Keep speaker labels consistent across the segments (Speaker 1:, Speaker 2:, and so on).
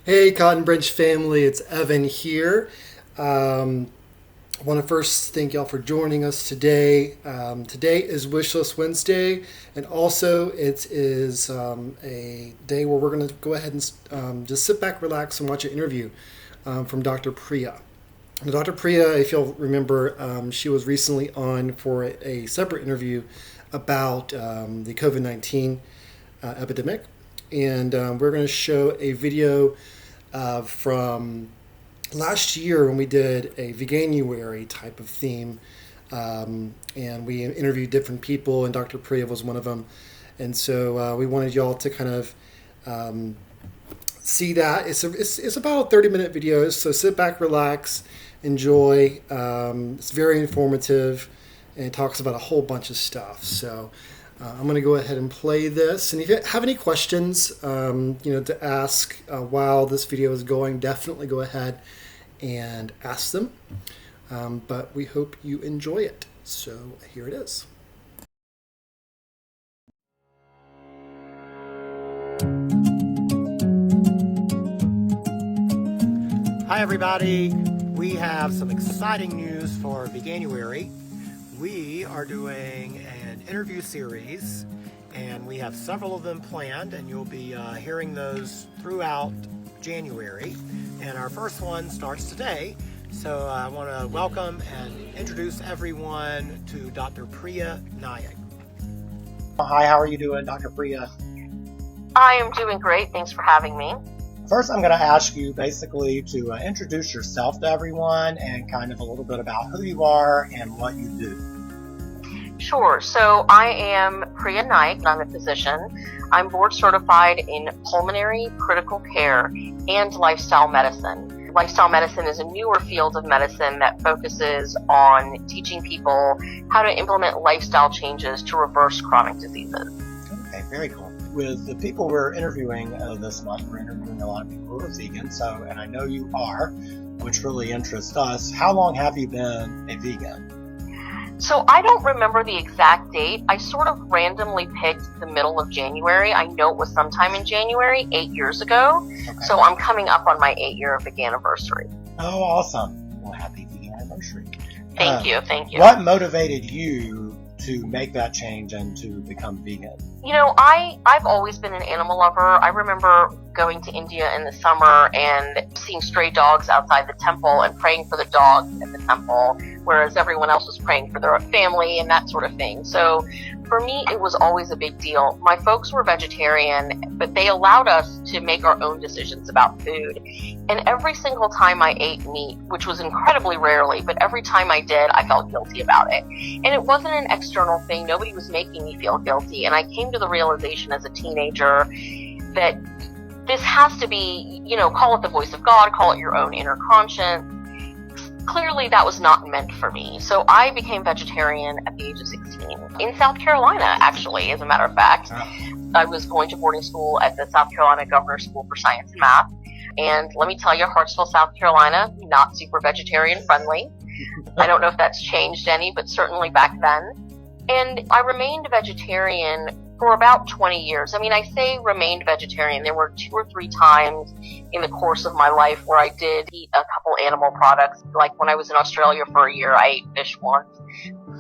Speaker 1: Hey, Cotton Branch family, it's Evan here. I want to first thank y'all for joining us today. Today is Wishlist Wednesday, and also it is a day where we're going to go ahead and just sit back, relax, and watch an interview from Dr. Pryia. Dr. Pryia, if you'll remember, she was recently on for a separate interview about the COVID-19 epidemic. And we're going to show a video from last year when we did a Veganuary type of theme. And we interviewed different people, and Dr. Pryia was one of them. And so we wanted y'all to kind of see that. It's about a 30-minute video, so sit back, relax, enjoy. It's very informative, and it talks about a whole bunch of stuff. So I'm going to go ahead and play this. And if you have any questions, to ask while this video is going, definitely go ahead and ask them. But we hope you enjoy it. So here it is.
Speaker 2: Hi everybody, we have some exciting news for Veganuary. We are doing an interview series, and we have several of them planned, and you'll be hearing those throughout January. And our first one starts today, so I want to welcome and introduce everyone to Dr. Pryia Naik. Hi, how are you doing, Dr. Pryia?
Speaker 3: I am doing great. Thanks for having me.
Speaker 2: First, I'm going to ask you basically to introduce yourself to everyone and kind of a little bit about who you are and what you do.
Speaker 3: Sure. So I am Pryia Naik, and I'm a physician. I'm board certified in pulmonary critical care and lifestyle medicine. Lifestyle medicine is a newer field of medicine that focuses on teaching people how to implement lifestyle changes to reverse chronic diseases.
Speaker 2: Okay, very cool. With the people we're interviewing this month, we're interviewing a lot of people who are vegan, and I know you are, which really interests us. How long have you been a vegan?
Speaker 3: So I don't remember the exact date. I sort of randomly picked the middle of January. I know it was sometime in January, 8 years ago. Okay. So I'm coming up on my 8-year vegan anniversary.
Speaker 2: Oh, awesome. Well, happy vegan anniversary.
Speaker 3: Thank you.
Speaker 2: What motivated you to make that change and to become vegan?
Speaker 3: I've always been an animal lover. I remember going to India in the summer and seeing stray dogs outside the temple and praying for the dogs at the temple, whereas everyone else was praying for their family and that sort of thing. So for me, it was always a big deal. My folks were vegetarian, but they allowed us to make our own decisions about food. And every single time I ate meat, which was incredibly rarely, but every time I did, I felt guilty about it. And it wasn't an external thing. Nobody was making me feel guilty. And I came to the realization as a teenager that this has to be, call it the voice of God, call it your own inner conscience. Clearly that was not meant for me. So I became vegetarian at the age of 16 in South Carolina, actually, as a matter of fact. I was going to boarding school at the South Carolina Governor's School for Science and Math. And let me tell you, Hartsville, South Carolina, not super vegetarian friendly. I don't know if that's changed any, but certainly back then. And I remained vegetarian for about 20 years. I say remained vegetarian. There were 2 or 3 times in the course of my life where I did eat a couple animal products. Like when I was in Australia for a year, I ate fish once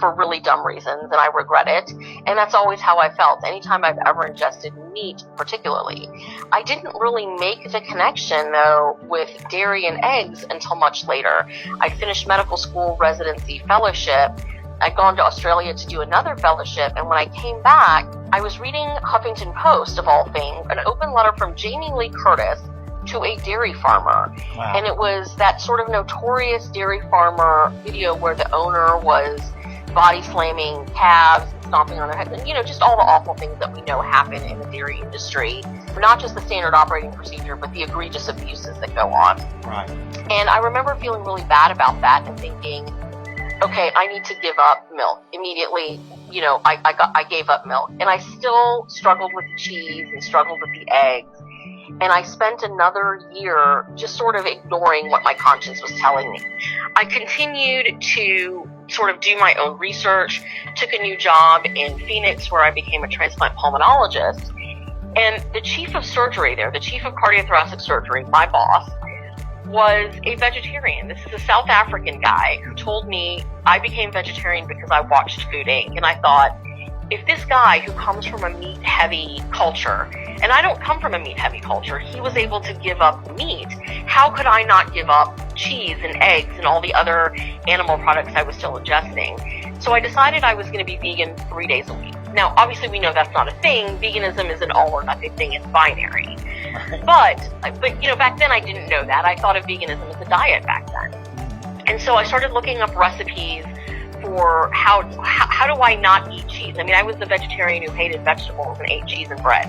Speaker 3: for really dumb reasons, and I regret it. And that's always how I felt. Anytime I've ever ingested meat, particularly. I didn't really make the connection, though, with dairy and eggs until much later. I finished medical school, residency, fellowship. I'd gone to Australia to do another fellowship, and when I came back, I was reading Huffington Post, of all things, an open letter from Jamie Lee Curtis to a dairy farmer. Wow. And it was that sort of notorious dairy farmer video where the owner was body slamming calves, stomping on their heads, and just all the awful things that we know happen in the dairy industry. Not just the standard operating procedure, but the egregious abuses that go on.
Speaker 2: Right.
Speaker 3: And I remember feeling really bad about that and thinking, okay, I need to give up milk immediately. I gave up milk, and I still struggled with the cheese and struggled with the eggs. And I spent another year just sort of ignoring what my conscience was telling me. I continued to sort of do my own research, took a new job in Phoenix where I became a transplant pulmonologist. And the chief of surgery there, the chief of cardiothoracic surgery, my boss, was a vegetarian. This is a South African guy who told me I became vegetarian because I watched Food Inc. And I thought, if this guy who comes from a meat-heavy culture, and I don't come from a meat-heavy culture, he was able to give up meat, how could I not give up cheese and eggs and all the other animal products I was still ingesting? So I decided I was going to be vegan 3 days a week. Now, obviously, we know that's not a thing. Veganism is an all-or-nothing thing. It's binary. But back then I didn't know that. I thought of veganism as a diet back then. And so I started looking up recipes for how do I not eat cheese? I mean, I was the vegetarian who hated vegetables and ate cheese and bread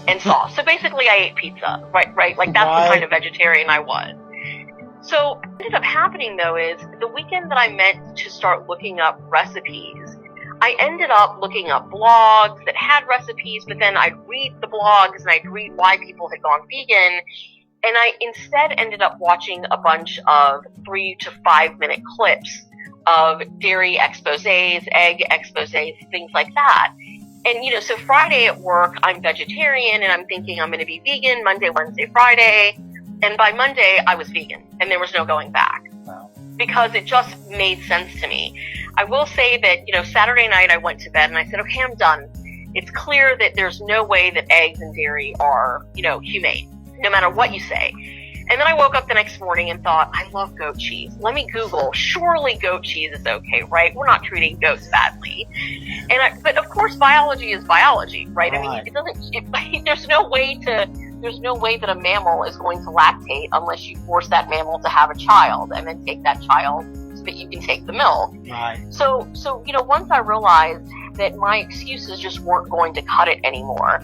Speaker 3: and sauce. So basically I ate pizza, right? Like that's the kind of vegetarian I was. So what ended up happening though is the weekend that I meant to start looking up recipes, I ended up looking up blogs that had recipes, but then I'd read the blogs and I'd read why people had gone vegan. And I instead ended up watching a bunch of 3 to 5 minute clips of dairy exposés, egg exposés, things like that. And, so Friday at work, I'm vegetarian and I'm thinking I'm going to be vegan Monday, Wednesday, Friday. And by Monday, I was vegan and there was no going back.
Speaker 2: Wow.
Speaker 3: Because it just made sense to me. I will say that, Saturday night I went to bed and I said, okay, I'm done. It's clear that there's no way that eggs and dairy are, humane, no matter what you say. And then I woke up the next morning and thought, I love goat cheese. Let me Google. Surely goat cheese is okay, right? We're not treating goats badly. But of course, biology is biology, right? I mean, there's no way that a mammal is going to lactate unless you force that mammal to have a child and then take that child so that you can take the milk.
Speaker 2: Right.
Speaker 3: So once I realized that my excuses just weren't going to cut it anymore,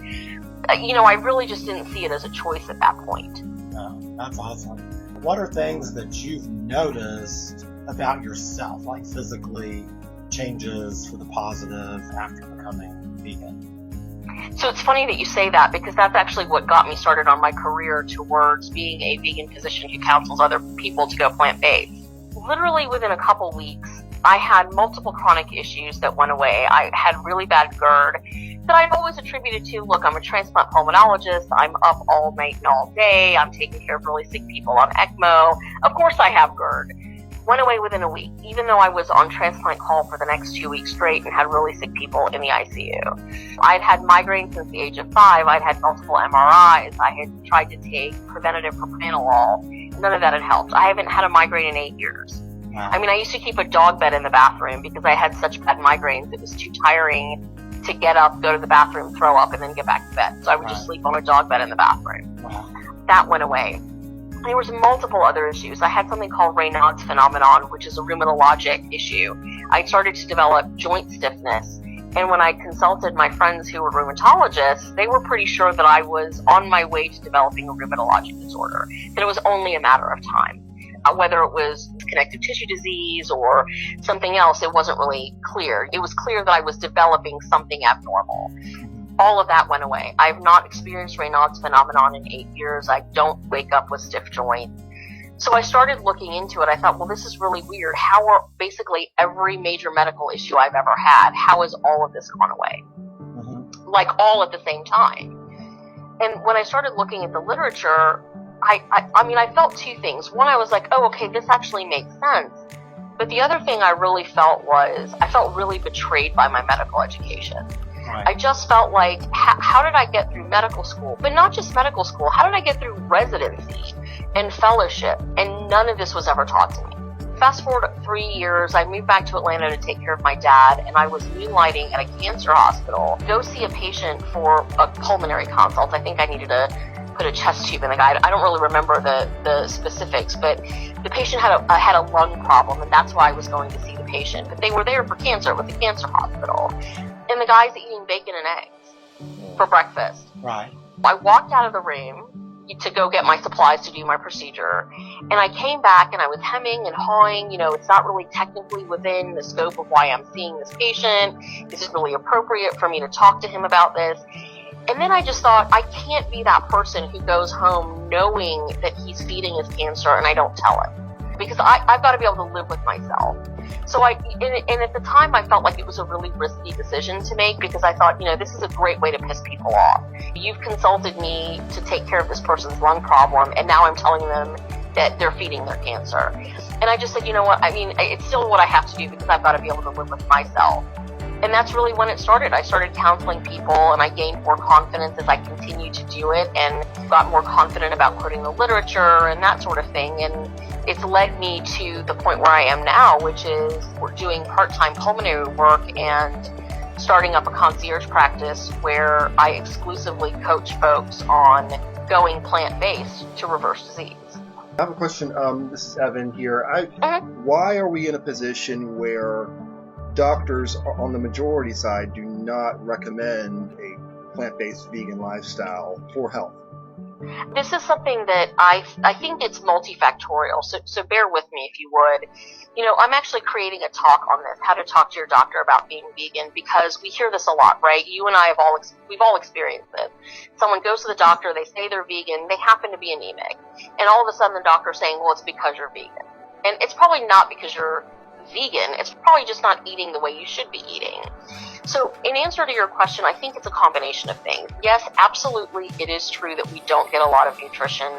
Speaker 3: I really just didn't see it as a choice at that point.
Speaker 2: That's awesome. What are things that you've noticed about yourself, like physically changes for the positive after becoming vegan?
Speaker 3: So it's funny that you say that because that's actually what got me started on my career towards being a vegan physician who counsels other people to go plant-based. Literally within a couple weeks, I had multiple chronic issues that went away. I had really bad GERD that I've always attributed to, look, I'm a transplant pulmonologist. I'm up all night and all day. I'm taking care of really sick people on ECMO. Of course I have GERD. Went away within a week, even though I was on transplant call for the next 2 weeks straight and had really sick people in the ICU. I'd had migraines since the age of 5. I'd had multiple MRIs. I had tried to take preventative propranolol. None of that had helped. I haven't had a migraine in 8 years.
Speaker 2: Wow.
Speaker 3: I mean, I used to keep a dog bed in the bathroom because I had such bad migraines. It was too tiring to get up, go to the bathroom, throw up, and then get back to bed. So I would just sleep on a dog bed in the bathroom.
Speaker 2: Wow.
Speaker 3: That went away. There was multiple other issues. I had something called Raynaud's phenomenon, which is a rheumatologic issue. I started to develop joint stiffness. And when I consulted my friends who were rheumatologists, they were pretty sure that I was on my way to developing a rheumatologic disorder, that it was only a matter of time. Whether it was connective tissue disease or something else, it wasn't really clear. It was clear that I was developing something abnormal. All of that went away. I've not experienced Raynaud's phenomenon in 8 years. I don't wake up with stiff joints. So I started looking into it. I thought, well, this is really weird. How are basically every major medical issue I've ever had, how has all of this gone away? Like all at the same time. And when I started looking at the literature, I felt two things. One, I was like, oh, okay, this actually makes sense. But the other thing I really felt was I felt really betrayed by my medical education.
Speaker 2: Right.
Speaker 3: I just felt like, how did I get through medical school? But not just medical school. How did I get through residency and fellowship? And none of this was ever taught to me. Fast forward 3 years, I moved back to Atlanta to take care of my dad, and I was moonlighting at a cancer hospital. Go see a patient for a pulmonary consult. I think I needed to put a chest tube in the guy. I don't really remember the specifics, but the patient had a lung problem, and that's why I was going to see the patient. But they were there for cancer with the cancer hospital. And the guy's eating bacon and eggs for breakfast.
Speaker 2: Right.
Speaker 3: I walked out of the room to go get my supplies to do my procedure, and I came back and I was hemming and hawing. It's not really technically within the scope of why I'm seeing this patient. Is it really appropriate for me to talk to him about this? And then I just thought, I can't be that person who goes home knowing that he's feeding his cancer and I don't tell him. because I've got to be able to live with myself. So and at the time I felt like it was a really risky decision to make, because I thought, this is a great way to piss people off. You've consulted me to take care of this person's lung problem, and now I'm telling them that they're feeding their cancer. And I just said, you know what, it's still what I have to do, because I've got to be able to live with myself. And that's really when it started. I started counseling people, and I gained more confidence as I continued to do it, and got more confident about quoting the literature and that sort of thing. And it's led me to the point where I am now, which is we're doing part-time pulmonary work and starting up a concierge practice where I exclusively coach folks on going plant-based to reverse disease.
Speaker 1: I have a question. This is Evan here. Why are we in a position where doctors on the majority side do not recommend a plant-based vegan lifestyle for health?
Speaker 3: This is something that I think it's multifactorial, so bear with me if you would. I'm actually creating a talk on this, how to talk to your doctor about being vegan, because we hear this a lot, right? You and I we've all experienced it. Someone goes to the doctor, they say they're vegan, they happen to be anemic, and all of a sudden the doctor's saying, well, it's because you're vegan. And it's probably not because you're vegan, it's probably just not eating the way you should be eating. So in answer to your question, I think it's a combination of things. Yes, absolutely, it is true that we don't get a lot of nutrition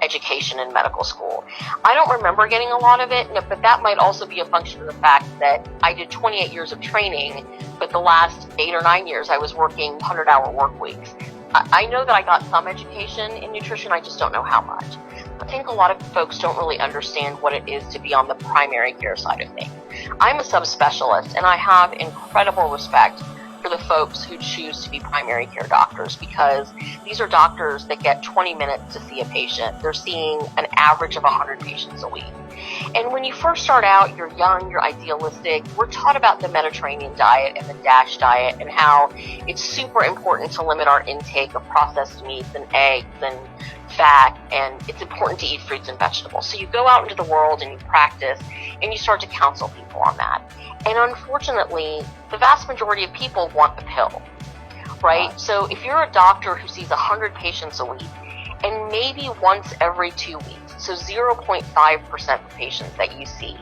Speaker 3: education in medical school. I don't remember getting a lot of it, but that might also be a function of the fact that I did 28 years of training, but the last 8 or 9 years I was working 100-hour work weeks. I know that I got some education in nutrition, I just don't know how much. I think a lot of folks don't really understand what it is to be on the primary care side of things. I'm a subspecialist, and I have incredible respect for the folks who choose to be primary care doctors, because these are doctors that get 20 minutes to see a patient. They're seeing an average of 100 patients a week. And when you first start out, you're young, you're idealistic. We're taught about the Mediterranean diet and the DASH diet, and how it's super important to limit our intake of processed meats and eggs and fat, and it's important to eat fruits and vegetables. So you go out into the world and you practice, and you start to counsel people on that. And unfortunately, the vast majority of people want the pill, right? So if you're a doctor who sees 100 patients a week, and maybe once every 2 weeks, so 0.5% of patients that you see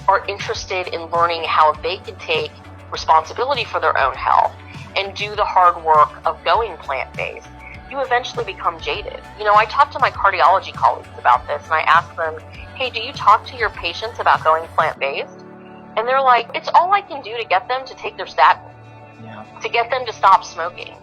Speaker 3: are interested in learning how they can take responsibility for their own health and do the hard work of going plant-based, you eventually become jaded. I talk to my cardiology colleagues about this, and I ask them, hey, do you talk to your patients about going plant-based? And they're like, it's all I can do to get them to take their statin, to get them to stop smoking.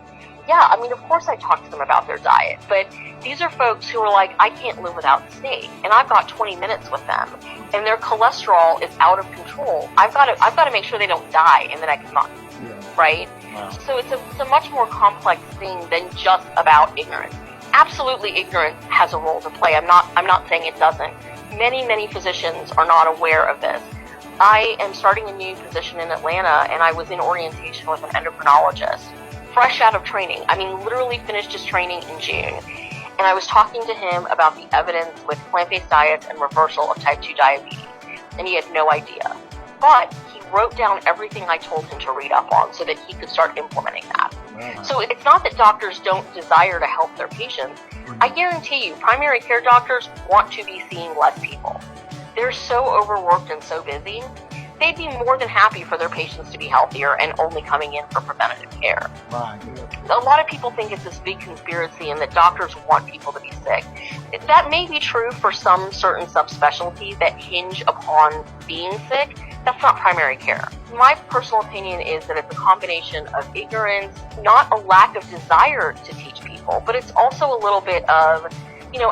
Speaker 3: Yeah, of course I talk to them about their diet, but these are folks who are like, I can't live without steak, and I've got 20 minutes with them, and their cholesterol is out of control. I've got to make sure they don't die in the next month, right? Wow. So it's a much more complex thing than just about ignorance. Absolutely, ignorance has a role to play. I'm not saying it doesn't. Many physicians are not aware of this. I am starting a new position in Atlanta, and I was in orientation with an endocrinologist, fresh out of training. Literally finished his training in June. And I was talking to him about the evidence with plant-based diets and reversal of type 2 diabetes. And he had no idea. But he wrote down everything I told him to read up on so that he could start implementing that. Wow. So it's not that doctors don't desire to help their patients. I guarantee you, primary care doctors want to be seeing less people. They're so overworked and so busy, they'd be more than happy for their patients to be healthier and only coming in for preventative care. Right. A lot of people think it's this big conspiracy and that doctors want people to be sick. That may be true for some certain subspecialties that hinge upon being sick. That's not primary care. My personal opinion is that it's a combination of ignorance, not a lack of desire to teach people, but it's also a little bit of,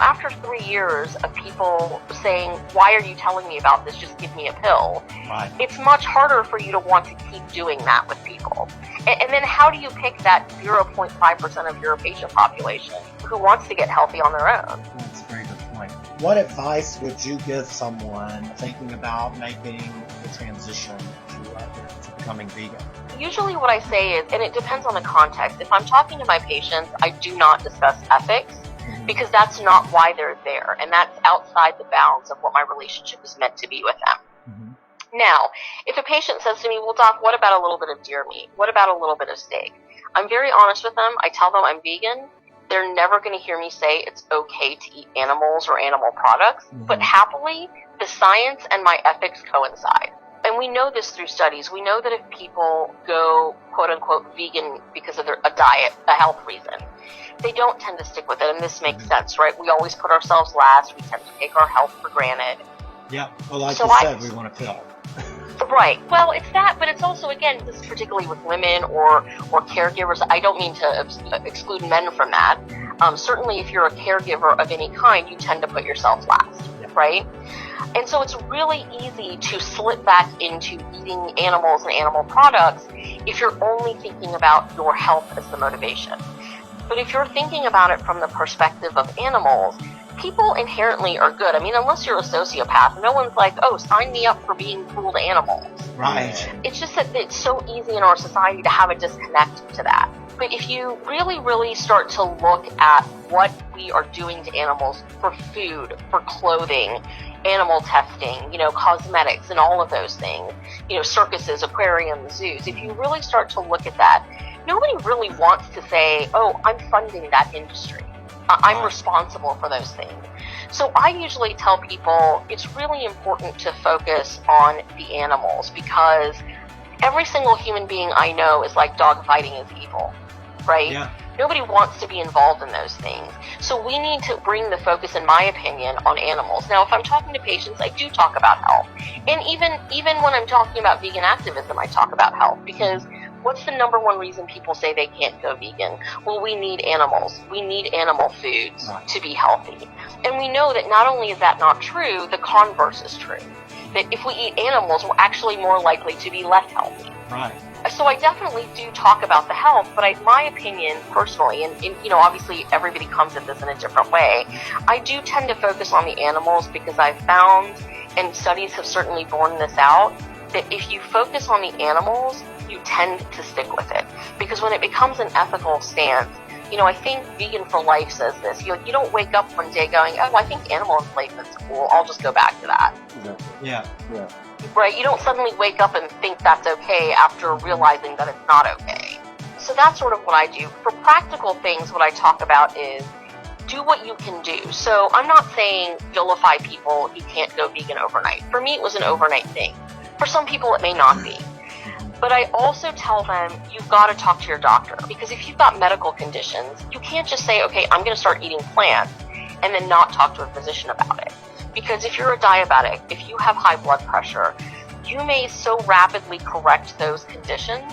Speaker 3: after 3 years of people saying, why are you telling me about this? Just give me a pill. Right. It's much harder for you to want to keep doing that with people. And then how do you pick that 0.5% of your patient population who wants to get healthy on their own?
Speaker 2: That's a very good point. What advice would you give someone thinking about making the transition to becoming vegan?
Speaker 3: Usually what I say is, and it depends on the context, if I'm talking to my patients, I do not discuss ethics, because that's not why they're there, and that's outside the bounds of what my relationship is meant to be with them. Mm-hmm. Now, if a patient says to me, well, doc, what about a little bit of deer meat? What about a little bit of steak? I'm very honest with them. I tell them I'm vegan. They're never going to hear me say it's okay to eat animals or animal products, but happily, the the science and my ethics coincide. And we know this through studies. We know that if people go, quote unquote, vegan because of a diet, a health reason, they don't tend to stick with it. And this makes sense, right? We always put ourselves last. We tend to take our health for granted.
Speaker 2: Yeah. Well, like you said, we want to pill.
Speaker 3: Right. Well, it's that, but it's also, again, this is particularly with women or caregivers. I don't mean to exclude men from that. Certainly, if you're a caregiver of any kind, you tend to put yourself last, right? And so it's really easy to slip back into eating animals and animal products if you're only thinking about your health as the motivation. But if you're thinking about it from the perspective of animals, people inherently are good. I mean, unless you're a sociopath, no one's like, oh, sign me up for being cruel to animals.
Speaker 2: Right.
Speaker 3: It's just that it's so easy in our society to have a disconnect to that. But if you really, really start to look at what we are doing to animals for food, for clothing, animal testing, cosmetics and all of those things, circuses, aquariums, zoos, if you really start to look at that, nobody really wants to say, oh, I'm funding that industry. I'm responsible for those things. So I usually tell people it's really important to focus on the animals because every single human being I know is like dog fighting is evil, right? Yeah. Nobody wants to be involved in those things. So we need to bring the focus, in my opinion, on animals. Now, if I'm talking to patients, I do talk about health. And even when I'm talking about vegan activism, I talk about health because what's the number one reason people say they can't go vegan? Well, we need animals. We need animal foods to be healthy. And we know that not only is that not true, the converse is true. That if we eat animals, we're actually more likely to be less healthy.
Speaker 2: Right.
Speaker 3: So I definitely do talk about the health, but my opinion personally, and obviously everybody comes at this in a different way, I do tend to focus on the animals because I've found, and studies have certainly borne this out, that if you focus on the animals, you tend to stick with it. Because when it becomes an ethical stance, I think Vegan for Life says this, you don't wake up one day going, oh, I think animal enslavement's cool, I'll just go back to that.
Speaker 2: Yeah.
Speaker 3: Right? You don't suddenly wake up and think that's okay after realizing that it's not okay. So that's sort of what I do. For practical things, what I talk about is do what you can do. So I'm not saying vilify people who can't go vegan overnight. For me, it was an overnight thing. For some people, it may not be. But I also tell them, you've got to talk to your doctor. Because if you've got medical conditions, you can't just say, okay, I'm going to start eating plants and then not talk to a physician about it. Because if you're a diabetic, if you have high blood pressure, you may so rapidly correct those conditions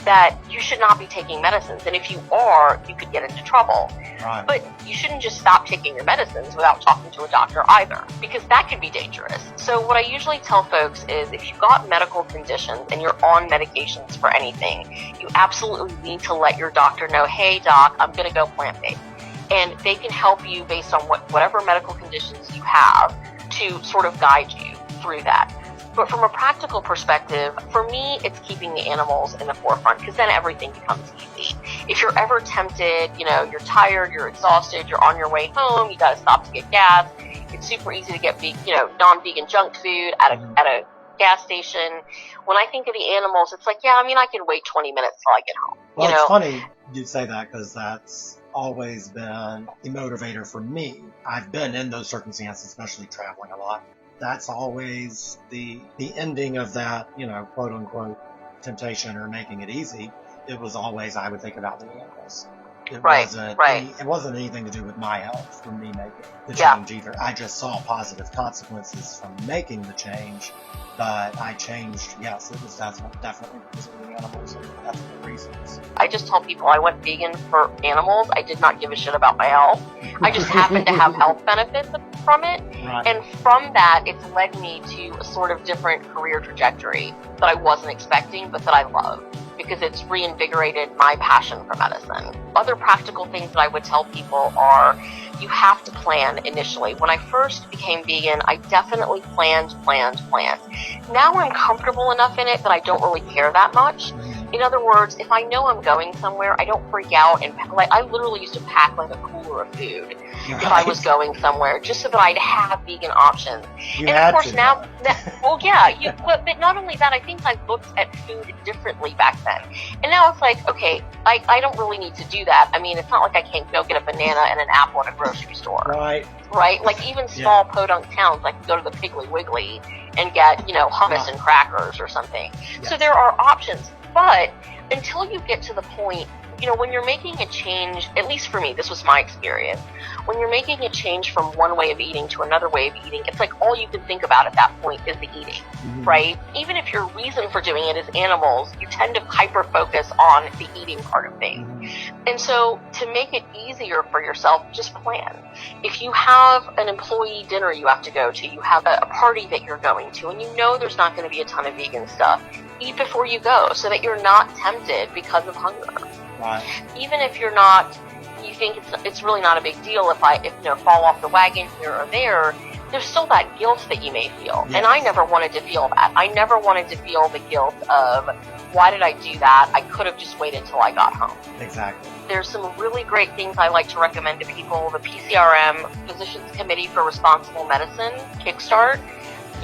Speaker 3: that you should not be taking medicines. And if you are, you could get into trouble. Right. But you shouldn't just stop taking your medicines without talking to a doctor either, because that could be dangerous. So what I usually tell folks is if you've got medical conditions and you're on medications for anything, you absolutely need to let your doctor know, hey doc, I'm going to go plant-based. And they can help you based on whatever medical conditions you have to sort of guide you through that. But from a practical perspective, for me, it's keeping the animals in the forefront because then everything becomes easy. If you're ever tempted, you're tired, you're exhausted, you're on your way home, you got to stop to get gas. It's super easy to get, non-vegan junk food at a gas station. When I think of the animals, it's like, I can wait 20 minutes till I get home.
Speaker 2: Well, it's funny you say that because that's always been the motivator for me. I've been in those circumstances, especially traveling a lot. That's always the ending of that, quote unquote temptation or making it easy. It was always, I would think about the animals. It wasn't anything to do with my health from me making the change either. I just saw positive consequences from making the change, but I changed. Yes, it was definitely because of the animals and ethical reasons.
Speaker 3: I just tell people I went vegan for animals. I did not give a shit about my health. I just happened to have health benefits from it. Right. And from that, it's led me to a sort of different career trajectory that I wasn't expecting, but that I love, because it's reinvigorated my passion for medicine. Other practical things that I would tell people are you have to plan initially. When I first became vegan, I definitely planned. Now I'm comfortable enough in it that I don't really care that much. In other words, if I know I'm going somewhere, I don't freak out and like I literally used to pack like a cooler of food if I was going somewhere, just so that I'd have vegan options.
Speaker 2: You
Speaker 3: and
Speaker 2: had
Speaker 3: of course
Speaker 2: to.
Speaker 3: now, well, yeah, but not only that, I think I looked at food differently back then, and now it's like, okay, I don't really need to do that. I mean, it's not like I can't go get a banana and an apple at a grocery store,
Speaker 2: Right.
Speaker 3: Like even small podunk towns, I can go to the Piggly Wiggly and get hummus and crackers or something.
Speaker 2: Yes.
Speaker 3: So there are options. But until you get to the point, when you're making a change, at least for me, this was my experience, when you're making a change from one way of eating to another way of eating, it's like all you can think about at that point is the eating, right? Even if your reason for doing it is animals, you tend to hyper-focus on the eating part of things. And so to make it easier for yourself, just plan. If you have an employee dinner you have to go to, you have a party that you're going to, and you know there's not going to be a ton of vegan stuff, eat before you go so that you're not tempted because of hunger.
Speaker 2: Right.
Speaker 3: Even if you think it's really not a big deal if I fall off the wagon here or there, there's still that guilt that you may feel.
Speaker 2: Yes.
Speaker 3: And I never wanted to feel that. I never wanted to feel the guilt of, why did I do that? I could have just waited till I got home.
Speaker 2: Exactly.
Speaker 3: There's some really great things I like to recommend to people. The PCRM, Physicians Committee for Responsible Medicine, Kickstart.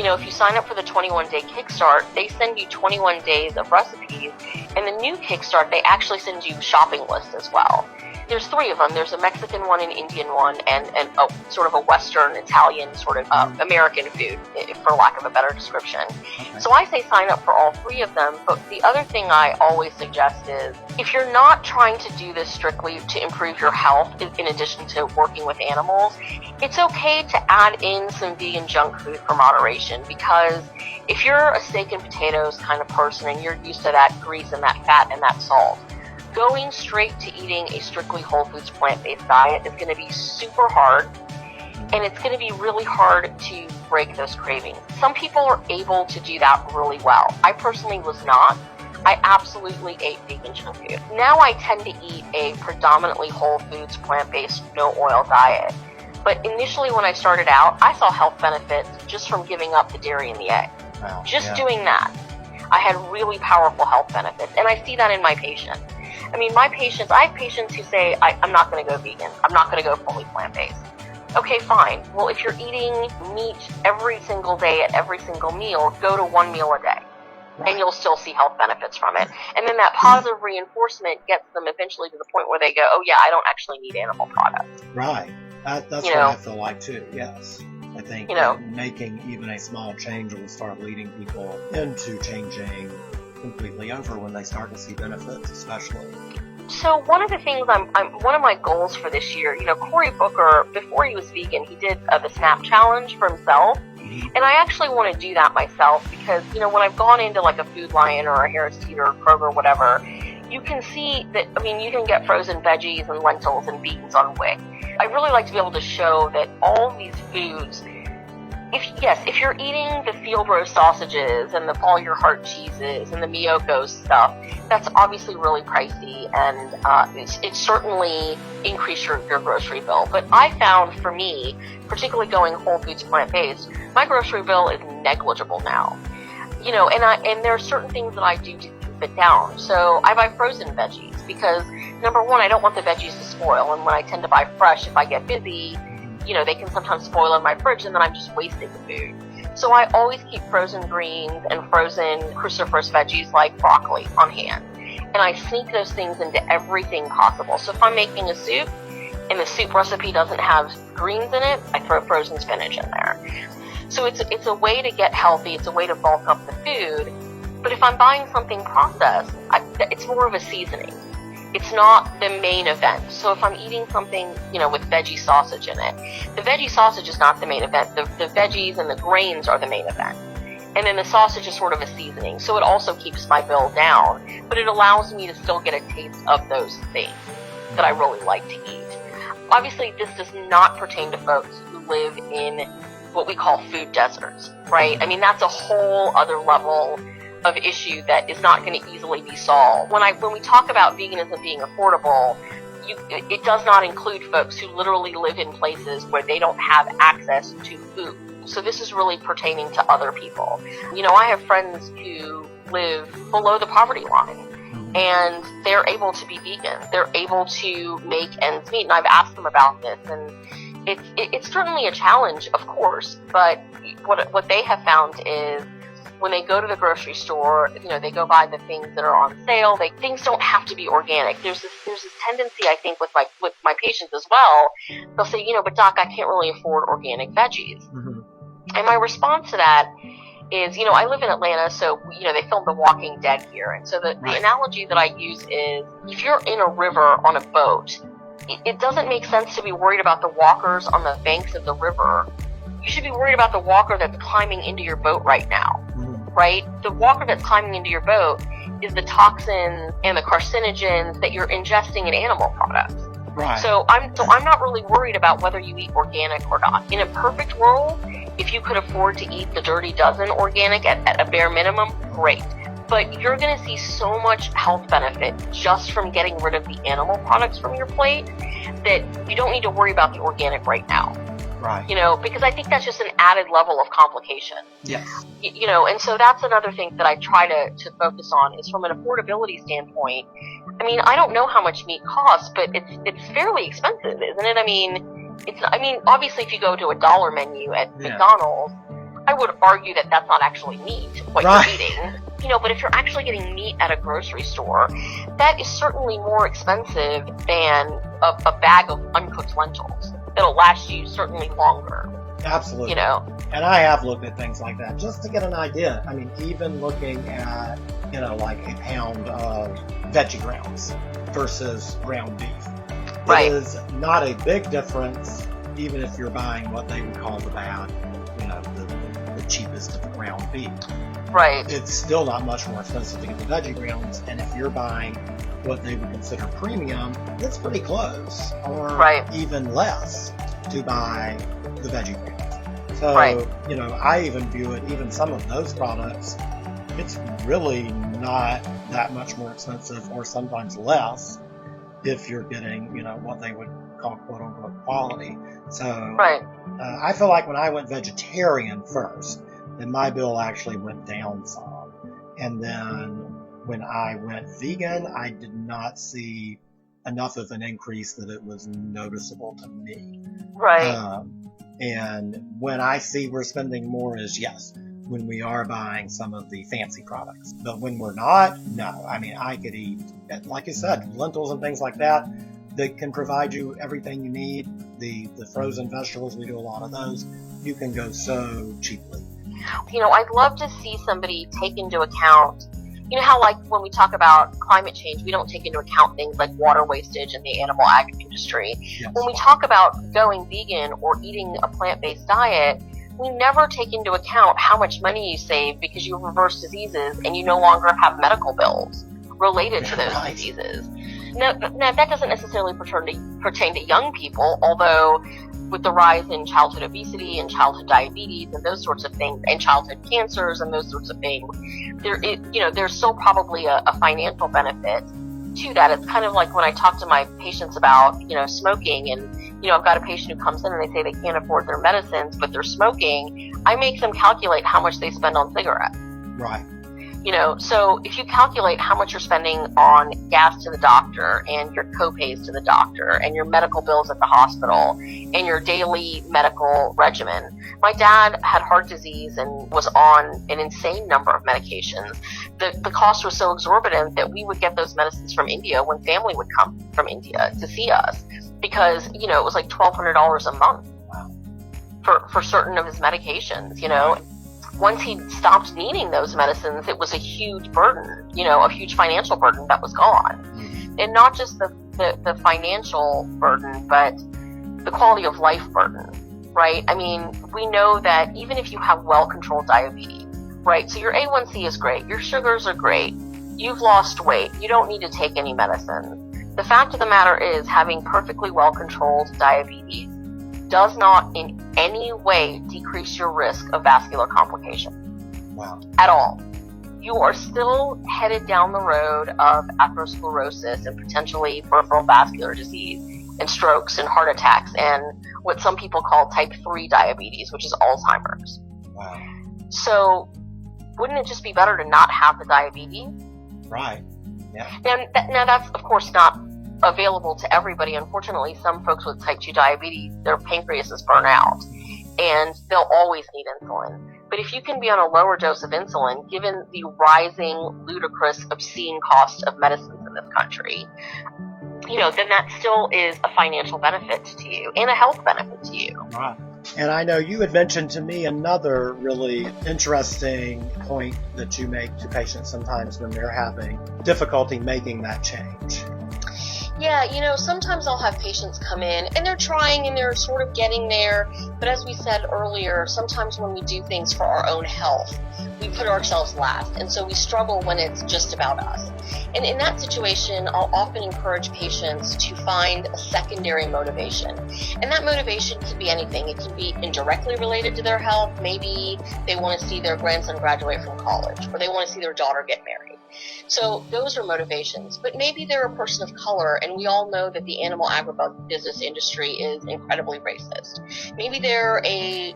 Speaker 3: If you sign up for the 21-day Kickstart, they send you 21 days of recipes. And the new Kickstart, they actually send you shopping lists as well. There's 3 of them. There's a Mexican one, an Indian one, and a sort of a Western, Italian sort of American food, for lack of a better description.
Speaker 2: Okay.
Speaker 3: So I say sign up for all 3 of them. But the other thing I always suggest is, if you're not trying to do this strictly to improve your health, in addition to working with animals, it's okay to add in some vegan junk food for moderation, because if you're a steak and potatoes kind of person and you're used to that grease and that fat and that salt, going straight to eating a strictly whole foods plant-based diet is going to be super hard, and it's going to be really hard to break those cravings. Some people are able to do that really well. I personally was not. I absolutely ate vegan junk food. Now I tend to eat a predominantly whole foods plant-based no oil diet. But initially when I started out, I saw health benefits just from giving up the dairy and the egg.
Speaker 2: Wow.
Speaker 3: Just doing that. I had really powerful health benefits, and I see that in my patients. I mean, I have patients who say, I'm not going to go vegan. I'm not going to go fully plant-based. Okay, fine. Well, if you're eating meat every single day at every single meal, go to 1 meal a day. Right. And you'll still see health benefits from it. And then that positive reinforcement gets them eventually to the point where they go, oh yeah, I don't actually need animal products.
Speaker 2: Right. That's what I feel like too, yes. I think making even a small change will start leading people into changing completely over when they start to see benefits, especially.
Speaker 3: So one of the things one of my goals for this year, Cory Booker, before he was vegan, he did the SNAP challenge for himself. And I actually want to do that myself because, when I've gone into like a Food Lion or a Harris Teeter or Kroger or whatever, you can see that, you can get frozen veggies and lentils and beans on WIC. I really like to be able to show that all these foods, if you're eating the field roast sausages and the all your heart cheeses and the Miyoko stuff, that's obviously really pricey, and it certainly increased your grocery bill. But I found, for me, particularly going whole foods plant-based, my grocery bill is negligible now. And there are certain things that I do to keep it down. So I buy frozen veggies because, number one, I don't want the veggies to spoil, and when I tend to buy fresh, if I get busy, they can sometimes spoil in my fridge, and then I'm just wasting the food. So I always keep frozen greens and frozen cruciferous veggies like broccoli on hand. And I sneak those things into everything possible. So if I'm making a soup and the soup recipe doesn't have greens in it, I throw frozen spinach in there. So it's a way to get healthy. It's a way to bulk up the food. But if I'm buying something processed, it's more of a seasoning. It's not the main event. So if I'm eating something, with veggie sausage in it, the veggie sausage is not the main event. The veggies and the grains are the main event. And then the sausage is sort of a seasoning. So it also keeps my bill down, but it allows me to still get a taste of those things that I really like to eat. Obviously, this does not pertain to folks who live in what we call food deserts, right? I mean, that's a whole other level of issue that is not going to easily be solved. When we talk about veganism being affordable, it does not include folks who literally live in places where they don't have access to food. So this is really pertaining to other people. I have friends who live below the poverty line, and they're able to be vegan. They're able to make ends meet, and I've asked them about this, and it's certainly a challenge, of course, but what they have found is when they go to the grocery store, they go buy the things that are on sale. Things don't have to be organic. There's this tendency, I think, with my patients as well. They'll say, but doc, I can't really afford organic veggies.
Speaker 2: Mm-hmm.
Speaker 3: And my response to that is, I live in Atlanta, so, they filmed The Walking Dead here. And so the analogy that I use is, if you're in a river on a boat, it doesn't make sense to be worried about the walkers on the banks of the river. You should be worried about the walker that's climbing into your boat right now, right? The walker that's climbing into your boat is the toxins and the carcinogens that you're ingesting in animal products.
Speaker 2: Right.
Speaker 3: So I'm not really worried about whether you eat organic or not. In a perfect world, if you could afford to eat the Dirty Dozen organic at a bare minimum, great. But you're going to see so much health benefit just from getting rid of the animal products from your plate that you don't need to worry about the organic right now.
Speaker 2: Right.
Speaker 3: Because I think that's just an added level of complication.
Speaker 2: Yes.
Speaker 3: And so that's another thing that I try to focus on is from an affordability standpoint. I mean, I don't know how much meat costs, but it's fairly expensive, isn't it? I mean, obviously if you go to a dollar menu at McDonald's, I would argue that that's not actually meat, what you're eating. But if you're actually getting meat at a grocery store, that is certainly more expensive than a bag of uncooked lentils. That'll last you certainly longer.
Speaker 2: Absolutely. And I have looked at things like that just to get an idea. I mean, even looking at, like a pound of veggie grounds versus ground beef.
Speaker 3: Right.
Speaker 2: It is not a big difference, even if you're buying what they would call the bad, the cheapest of the ground beef.
Speaker 3: Right.
Speaker 2: It's still not much more expensive to get the veggie grounds, and if you're buying what they would consider premium, it's pretty close, or even less to buy the veggie grounds. So, I even view it, even some of those products, it's really not that much more expensive, or sometimes less, if you're getting, what they would call quote-unquote quality. So, I feel like when I went vegetarian first, then my bill actually went down some. And then when I went vegan, I did not see enough of an increase that it was noticeable to me.
Speaker 3: Right.
Speaker 2: And when I see we're spending more is, yes, when we are buying some of the fancy products. But when we're not, no. I mean, I could eat, like you said, lentils and things like that can provide you everything you need. The frozen vegetables, we do a lot of those. You can go so cheaply.
Speaker 3: I'd love to see somebody take into account, how like when we talk about climate change, we don't take into account things like water wastage in the animal ag industry.
Speaker 2: Yes.
Speaker 3: When we talk about going vegan or eating a plant-based diet, we never take into account how much money you save because you reverse diseases and you no longer have medical bills related to those diseases. Now, that doesn't necessarily pertain to young people, although with the rise in childhood obesity and childhood diabetes and those sorts of things, and childhood cancers and those sorts of things, there's still probably a financial benefit to that. It's kind of like when I talk to my patients about, smoking, and, I've got a patient who comes in and they say they can't afford their medicines, but they're smoking. I make them calculate how much they spend on cigarettes.
Speaker 2: Right.
Speaker 3: So if you calculate how much you're spending on gas to the doctor and your co-pays to the doctor and your medical bills at the hospital and your daily medical regimen. My dad had heart disease and was on an insane number of medications. The cost was so exorbitant that we would get those medicines from India when family would come from India to see us because, it was like $1,200 a month for certain of his medications, Once he stopped needing those medicines, it was a huge burden, a huge financial burden that was gone. And not just the financial burden, but the quality of life burden, right? I mean, we know that even if you have well-controlled diabetes, right? So your A1C is great, your sugars are great, you've lost weight, you don't need to take any medicine. The fact of the matter is having perfectly well-controlled diabetes does not in any way decrease your risk of vascular complication.
Speaker 2: Wow.
Speaker 3: At all. You are still headed down the road of atherosclerosis and potentially peripheral vascular disease and strokes and heart attacks and what some people call type 3 diabetes, which is Alzheimer's.
Speaker 2: Wow.
Speaker 3: So wouldn't it just be better to not have the diabetes?
Speaker 2: Right. Yeah.
Speaker 3: Now that's, of course, not available to everybody. Unfortunately, some folks with type 2 diabetes, their pancreas is burnt out, and they'll always need insulin. But if you can be on a lower dose of insulin, given the rising, ludicrous, obscene cost of medicines in this country, then that still is a financial benefit to you and a health benefit to you.
Speaker 2: Right. And I know you had mentioned to me another really interesting point that you make to patients sometimes when they're having difficulty making that change.
Speaker 3: Yeah, sometimes I'll have patients come in and they're trying and they're sort of getting there. But as we said earlier, sometimes when we do things for our own health, we put ourselves last. And so we struggle when it's just about us. And in that situation, I'll often encourage patients to find a secondary motivation. And that motivation can be anything. It can be indirectly related to their health. Maybe they want to see their grandson graduate from college, or they want to see their daughter get married. So those are motivations. But maybe they're a person of color, and we all know that the animal agribusiness industry is incredibly racist. Maybe they're a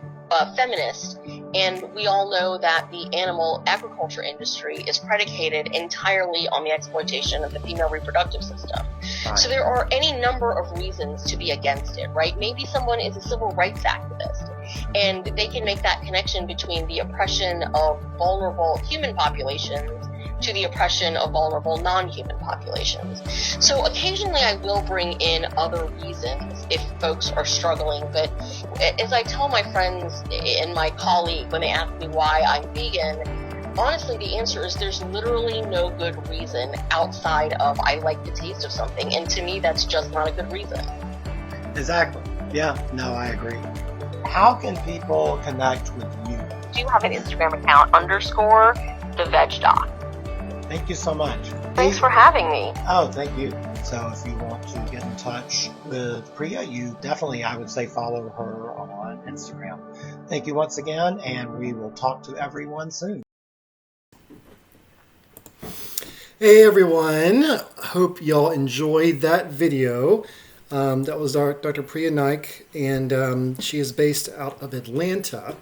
Speaker 3: feminist, and we all know that the animal agriculture industry is predicated entirely on the exploitation of the female reproductive system.
Speaker 2: Right.
Speaker 3: So there are any number of reasons to be against it, right? Maybe someone is a civil rights activist, and they can make that connection between the oppression of vulnerable human populations to the oppression of vulnerable non-human populations. So occasionally I will bring in other reasons if folks are struggling, but as I tell my friends and my colleagues when they ask me why I'm vegan, honestly the answer is there's literally no good reason outside of I like the taste of something, and to me that's just not a good reason.
Speaker 2: Exactly. Yeah, no, I agree. How can people connect with you?
Speaker 3: Do you have an Instagram account _the Veg Doc?
Speaker 2: Thank you so much.
Speaker 3: Thanks for having me.
Speaker 2: Oh, thank you. So if you want to get in touch with Pryia, you definitely, I would say, follow her on Instagram. Thank you once again, and we will talk to everyone soon.
Speaker 1: Hey everyone, hope y'all enjoyed that video. That was Dr. Pryia Naik, and she is based out of Atlanta.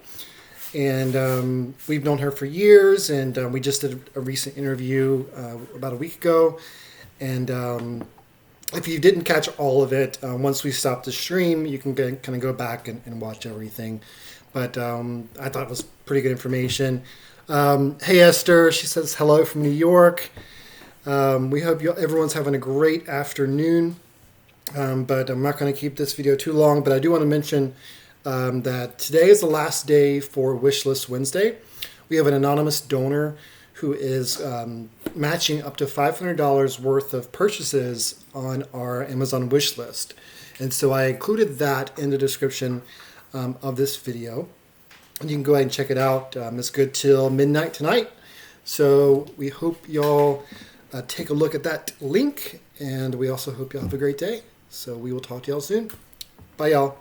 Speaker 1: And we've known her for years, and we just did a recent interview about a week ago. And if you didn't catch all of it, once we stop the stream, you can kind of go back and watch everything. But I thought it was pretty good information. Hey Esther, she says hello from New York. We hope everyone's having a great afternoon. But I'm not going to keep this video too long, but I do want to mention that today is the last day for Wishlist Wednesday. We have an anonymous donor who is matching up to $500 worth of purchases on our Amazon wish list. And so I included that in the description of this video. And you can go ahead and check it out. It's good till midnight tonight. So we hope y'all take a look at that link. And we also hope y'all have a great day. So we will talk to y'all soon. Bye, y'all.